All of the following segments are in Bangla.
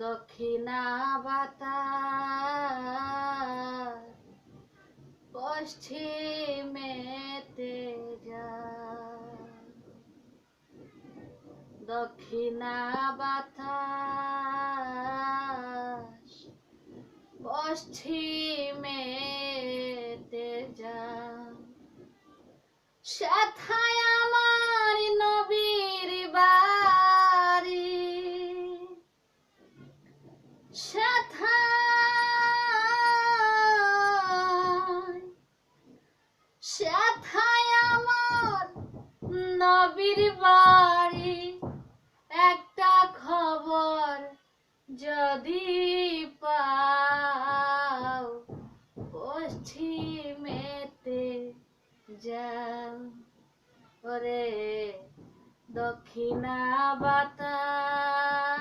দক্ষিণা বাতাস পশ্চিমেতে যায়, দক্ষিণা বাতাস পশ্চিমেতে যায়। সেথায় আমার নবীর বাড়ি, সেথায় আমার নবীর বাড়ি। একটা খবর যদি পাও পশ্চিমেতে যাও, ওরে দক্ষিণা বাতাস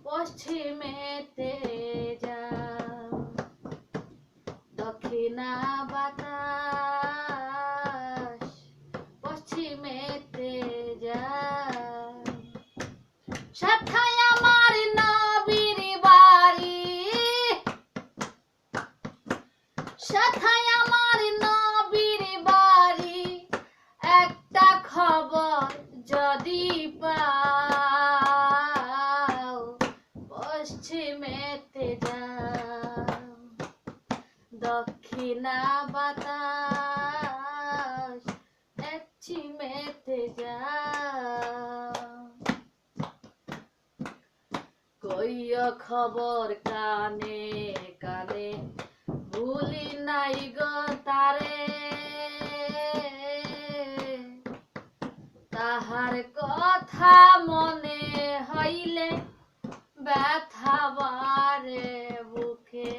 পশ্চিমেতে যাও, দক্ষিণা বাতাস পশ্চিমেতে যাও। সেথায় আমার নবীর বাড়ি, সেথায় আমার নবীর বাড়ি। একটা খবর যদি পাও পশ্চিমেতে যাও, দক্ষিণা বাতাস পশ্চিমেতে যাও। কইও খবর কানে কানে, ভুলি নাই গো তারে। তাহার কথা মনে হইলে ব্যথা বাড়ে বুকে।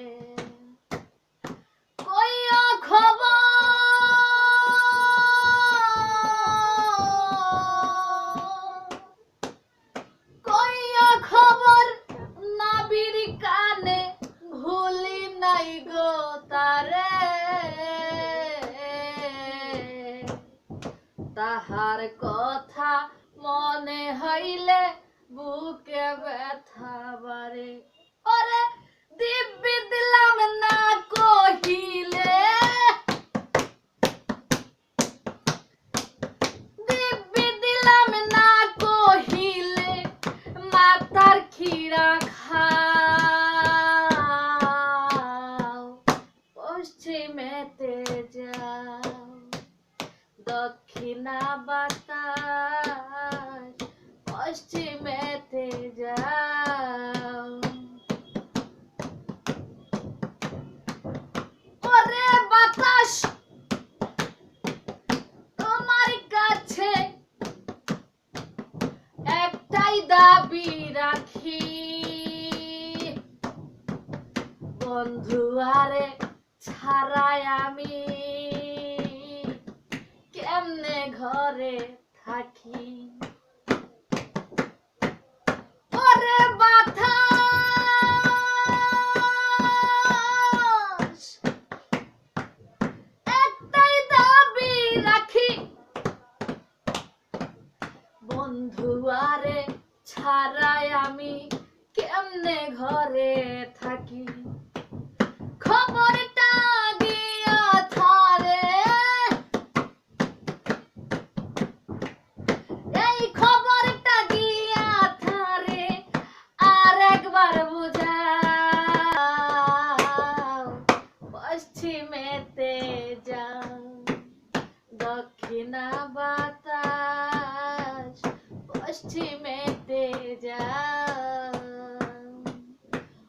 কইও খবর, কইও খবর নবীর কানে, ভুলি নাই গো তারে। তাহার কথা মনে হইলে বুকে ব্যথা বাড়ে। ওরে দিব্যি দিলাম না কহিলে, দিব্যি দিলাম না কহিলে, মাতার খিরা খাও পশ্চিমেতে যাও, দক্ষিণা বাতাস পশ্চিমেতে যাও। ওরে বাতাস তোমার কাছে একটাই দাবি রাখি, বন্ধু আরে ছাড়াই আমি কেমনে ঘরে থাকি। ওরে বাতাস একটাই দাবি রাখি, বন্ধু আরে ছাড়াই আমি কেমনে ঘরে থাকি। খবরটা গিয়া থারে, এই খবরটা গিয়া থারে আর একবার বুঝাও পশ্চিমেতে যাও, দক্ষিণা বাতাস পশ্চিমেতে যাও।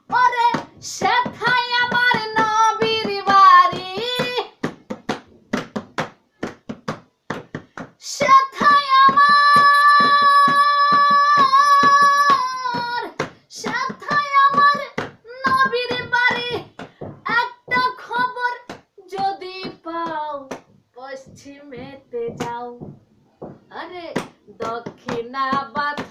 ওরে সেথায় আমার নবীর বাড়ি, সেথায় আমার, সেথায় আমার নবীর বাড়ি। একটা খবর যদি পাও পশ্চিমেতে যাও, আরে দক্ষিণা বাতাস